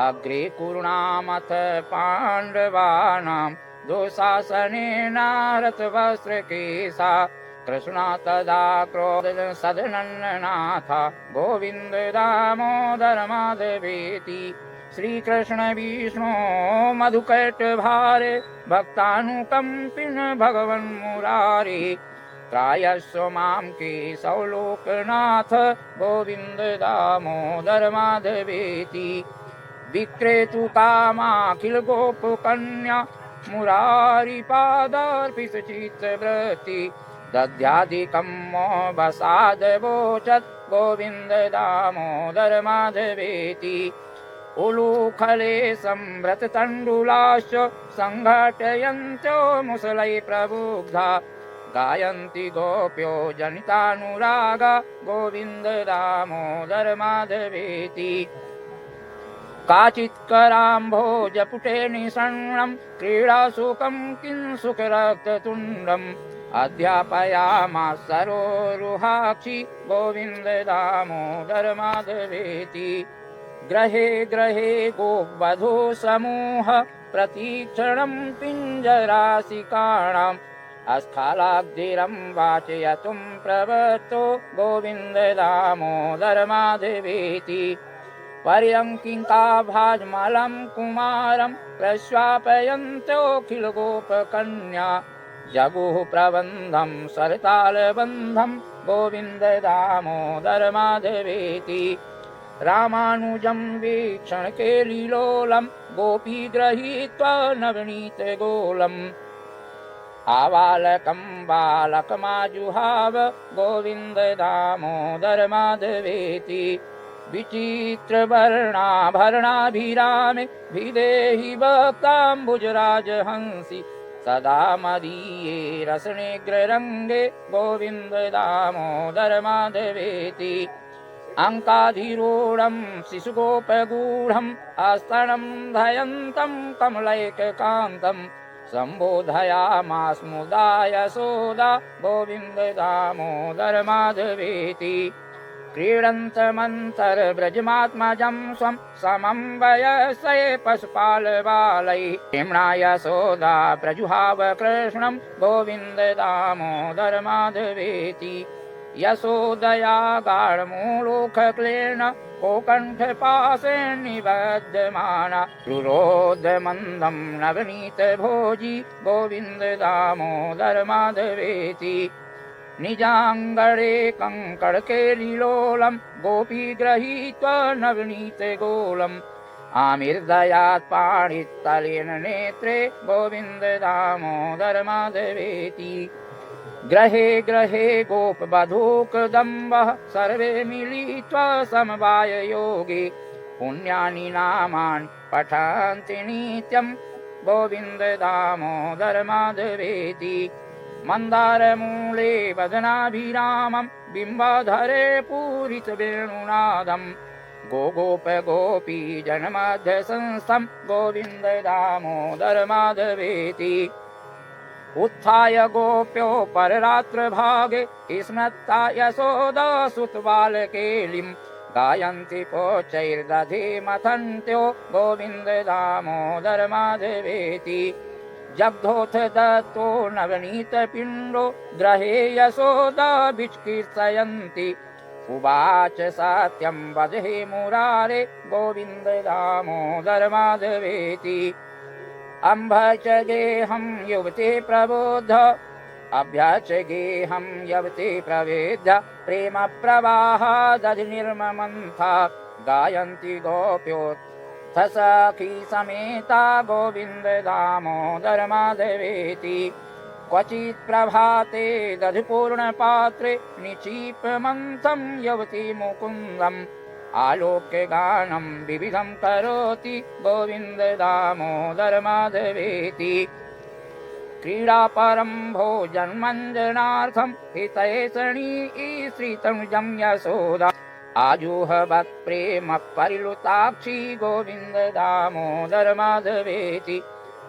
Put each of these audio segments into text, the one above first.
अग्रे कुरुणामथ पाण्डवानां दुःशासनेन हृतवस्त्रकेशा कृष्णा तदा क्रोध सदनन्दनाथ गोविन्द दामोदर माधवेति श्रीकृष्ण विष्णु मधुकैटभारे भक्तानुकम्पिन भगवन् मुरारे त्रायस्व मां केशव लोकनाथ गोविन्द दामोदर माधवेति विक्रेतु कामाखिल गोपकन्या मुरारिपादार्पितचित्तवृत्ति दध्यादिकं वसादवोचत् गोविन्द दामोदर माधवेति उलूखले संभ्रततण्डुलाश्च सङ्घटयन्त्यो मुसलै प्रबुद्धा गायन्ति गोप्यो जनितानुरागा गोविन्द दामोदर माधवेति काचित् कराम्भोजपुटे निषण्णं क्रीडासुखं किंसुकरक्ततुण्डम् अध्यापयामास सरोरुहाक्षि गोविन्द दामोदर माधवेति ग्रहे ग्रहे गोवधू समूह प्रतीक्षणं पिञ्जरासिकाणाम् अस्खालाग्धिरं वाचयतुं प्रवृत्तो गोविन्द दामोदर माधवेति पर्यङ्किकाभाजमलं कुमारं प्रश्वापयन्त्योऽखिलगोपकन्या जगुः प्रबन्धं सरतालबन्धं गोविन्द दामोदर माधवेति रामानुजं वीक्षणकेलिलोलं गोपी गृहीत्वा नवनीतगोलम् आबालकं बालकमाजुहाव गोविन्द दामोदर माधवेति विचित्रवर्णाभरणाभिरामे विदेहि भक्ताम्बुजराजहंसि सदा मदीये रसनेग्ररङ्गे गोविन्द दामोदर माधवेति अङ्काधिरूढं शिशुगोपगूढम् आस्तनं धयन्तं कमलैककान्तं सम्बोधयामास्मुदा यशोदा गोविन्द दामोदर माधवेति क्रीडन्तमन्तर्व्रजमात्मजं स्वं समं वयस्ये पशुपालबालैः प्रेम्णा यशोदा प्रजुहाव कृष्णं गोविन्द दामोदर माधवेति यशोदया गाढमूलोखक्लेन कोकण्ठपाशेन निबध्यमाना रुरोधमन्दं नवनीतभोजी गोविन्द दामोदर माधवेति निजाङ्गणे कङ्कणकेलिलोलं गोपी गृहीत्वा नवनीतगोलम् आमिर्दयात् पाणितलेन नेत्रे गोविन्द दामोदर माधवेति ग्रहे ग्रहे गोपवधूकदम्बः सर्वे मिलित्वा समवाययोगे पुण्यानि नामानि पठन्ति नित्यं गोविन्द दामोदर माधवेति मन्दारमूले वदनाभिरामं बिम्बाधरे पूरितवेणुनादं गोगोपगोपी जनमध्यसंस्थं गोविन्द दामोदर माधवेति उत्थाय गोप्यो पररात्रभागे स्मत्ता यशोदा सुतबालकेलिं गायन्ति कोचैर्दधे मथन्त्यो गोविन्द दामोदर माधवेति जग्धोऽथ दत्तो नवनीतपिण्डो ग्रहे यशोदा विचिकीर्षयन्ति उवाच सत्यं वद हे मुरारे गोविन्द दामोदर माधवेति अम्भ च गेहं युवते प्रबोध अभ्य च गेहं युवते प्रवेद्य प्रेम प्रवाहादधिनिर्ममन्था गायन्ति गोप्योऽथ सखी समेता गोविन्द दामोदर माधवेति क्वचित् प्रभाते दधिपूर्णपात्रे निक्षिप्यमन्थं युवती मुकुन्दम् आलोक्य गानं विविधं करोति गोविन्द दामोदर माधवेति क्रीडापरं भोजन्मञ्जनार्थं हितैषणी श्रीतनुजं यशोदा आजुहवत् प्रेम परिलुताक्षी गोविन्द दामोदर माधवेति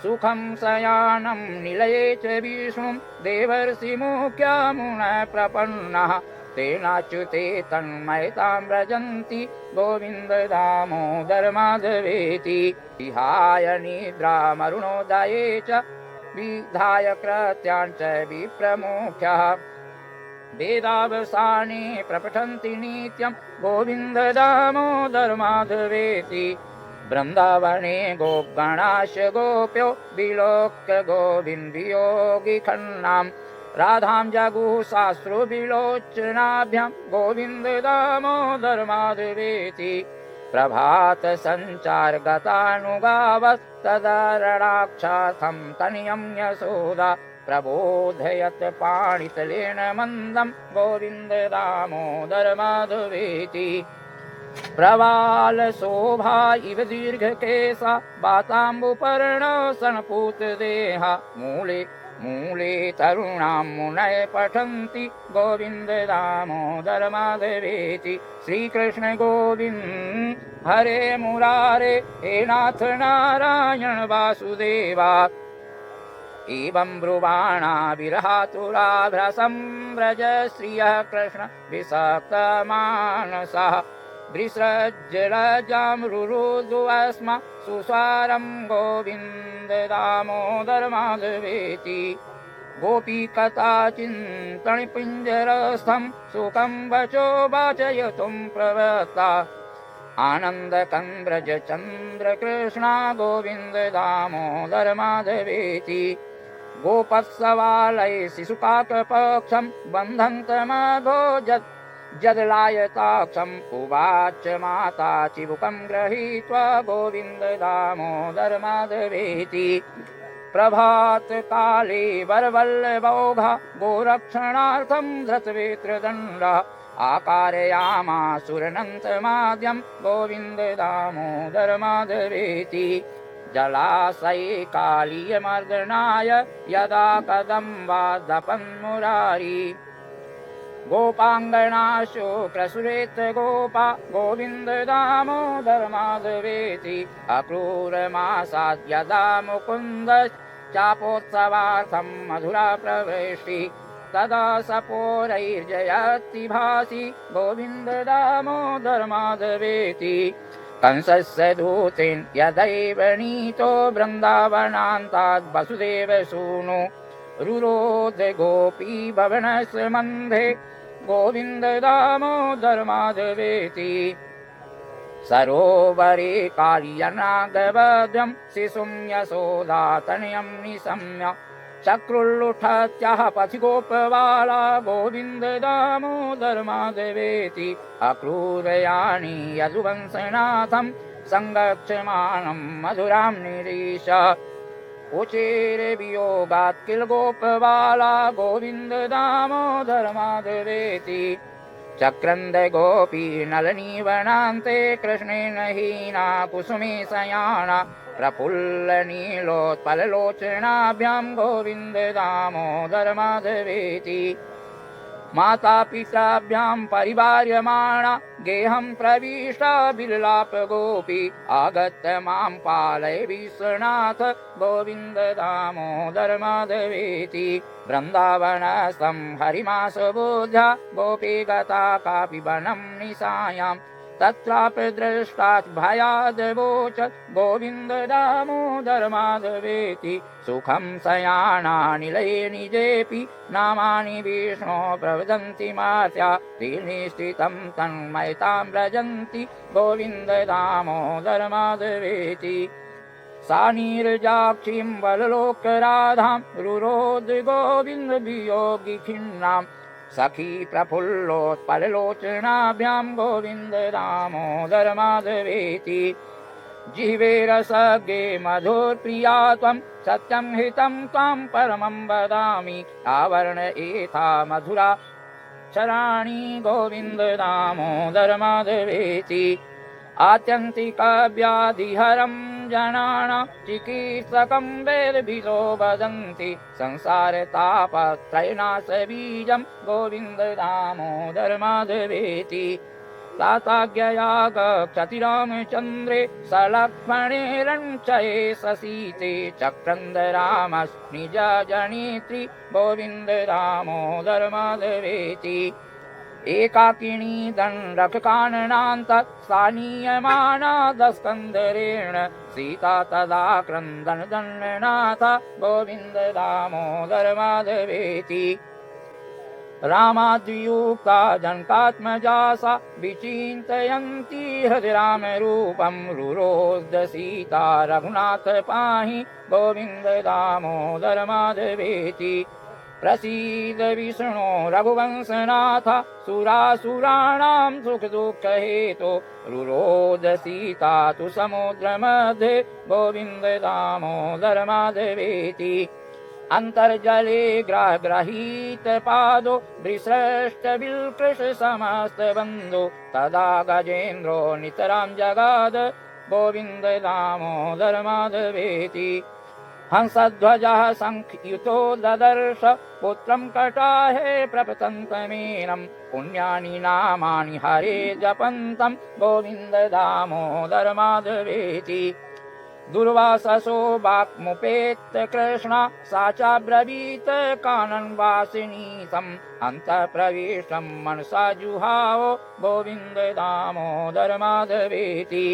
सुखं शयानं निलये च विष्णुं देवर्षि मुख्यमुनः प्रपन्नः तेनाच्युते तन्मयतां व्रजन्ति गोविन्द दामोदर माधवेति। विहाय निद्रामरुणोदये च विधाय कृत्यान् च विप्रमुख्यः वेदावसाने प्रपठन्ति नित्यं गोविन्द दामोदर माधवेति। वृन्दावने गोगणाश गोप्यो विलोक्य गोविन्दवियोगि खन्नां राधां जगुः साश्रुविलोचनाभ्यां गोविन्द दामोदर माधवेति। प्रभात संचार गतानुगावस्तदा रणाक्षाथं तनयं यशोदा प्रबोधयत् पाणितलेन मन्दं गोविन्द दामोदर माधवेति। प्रवालशोभा इव दीर्घकेशा वाताम्बुपर्णो सनपूतदेहा मूले मूले तरुणां मुनय पठन्ति गोविन्द दामोदर माधवेति। श्रीकृष्ण गोविन्द हरे मुरारे हे नाथ नारायण वासुदेवा। एवं ब्रुवाणा विरहातुराभ्रसं व्रज श्रियः कृष्ण विसक्तमानसः वृषज्जलजां रुरुदुस्म सुस्वारं गोविन्द दामोदर माधवेति। गोपीकथा चिन्तनपिञ्जरस्थं सुखं वचो वाचयितुं प्रवृत्ता आनन्दकं व्रज चन्द्रकृष्णा गोविन्द दामोदर माधवेति। गोपत्सवालये शिशुपाकपक्षं बन्धन्तमघो जदलायताक्षम् उवाच माता चिबुकं गृहीत्वा गोविन्द दामोदर माधवेति। प्रभातकाले वरवल्लभौघा गोरक्षणार्थं धृतवेत्रदण्डः आकारयामासुरनन्तमाद्यं गोविन्द दामोदर माधवेति। जलाशये कालीयमर्दनाय यदा कदम्बादपन्मुरारी गोपाङ्गनाशु प्रसुरेत गोपा गोविन्द दामोदर माधवेति। अक्रूरमासाद् यदा मुकुन्द चापोत्सवार्थं मधुरा प्रवेष्टि तदा सपोरैर्जयति भासि गोविन्द दामोदर माधवेति। कंसस्य दूतेन यदैव नीतो वृन्दावनान्ताद् वसुदेवसूनो रुरोध गोपी भवनस्य मन्धे गोविन्द दामोदर माधवेति। सरोवरे कालियनागवद्यं शिशुं यशोदातनयं निशम्य चक्रुल्लुठत्याः पथिगोपबाला गोविन्द दामोदर माधवेति। अक्रूरयानि यदुवंशनाथं संरक्षमाणं मधुरां निरीश उचेर वियोगात् किल गोपबाला गोविन्द दामोदर माधवेति। चक्रन्द गोपी नलनीवनान्ते कृष्णेन हीना कुसुमे शयाना प्रफुल्ल नीलोत्पललोचनाभ्यां गोविन्द दामोदर माधवेति। माता पिताभ्यां परिवार्यमाणा गेहं प्रविष्टा विललाप गोपी आगत्य मां पालय विश्वनाथ गोविन्द दामोदर माधवेति। वृन्दावनस्थं हरिमासबोध्या गोपी गता कापि वनं निशायां तत्रापि दृष्टात् भयादवोचत् गोविन्द दामोदर माधवेति। सुखं शयाना निलये निजेऽपि नामानि विष्णो प्रवदन्ति मात्या त्रिनिष्ठितं तन्मयतां व्रजन्ति गोविन्द दामोदर माधवेति। सा नीरजाक्षीं वललोकराधां रुरोध गोविन्द वियोगि खिन्नां सखी प्रफुल्लोत्पललोचनाभ्यां गोविन्द दामोदर माधवेति। जिह्वे रसगे मधुरप्रिया त्वं सत्यं हितं त्वां परमं वदामि आवरण एथा मधुरा चराणि गोविन्द दामोदर माधवेति। आत्यन्तिकव्याधिहरं जनानां चिकीर्षकं वेदभितो वदन्ति संसारतापत्रयनाशबीजं गोविन्द दामोदर माधवेति। ताताज्ञया गच्छति रामचन्द्रे सलक्ष्मणेरञ्चये ससीते चक्रन्द रामस्निज जनित्री गोविन्द दामोदर माधवेति। एकाकिनी दण्डककाननान्त स्थानीयमानादस्कन्धरेण सीता तदा क्रन्दन दण्डनाथ गोविन्द दामोदर माधवेति रामाद्युक्ता जनकात्मजा सा विचिन्तयन्ती हृदि रामरूपं रुरोध सीता रघुनाथ पाहि गोविन्द दामोदर माधवेति प्रसीद विष्णो रघुवंशनाथ सुरासुराणां सुखदुःखहेतो रुरोध सीता तु समुद्रमध्ये गोविन्द दामोदर माधवेति अन्तर्जले ग्रहीत पादो विसृष्ट विल्कृष समस्त बन्धु तदा गजेन्द्रो नितरां जगाद गोविन्द दामोदर माधवेति हंसध्वजः शङ्खयुतो ददर्श पुत्रं कटाहे प्रपतन्तमेनं पुण्यानि नामानि हरे जपन्तं गोविन्द दामोदर माधवेति दुर्वाससो वाक्मुपेत कृष्ण सा चाब्रवीत काननवासिनीतम् अन्तःप्रविष्टं मनसा जुहावो गोविन्द दामोदर माधवेति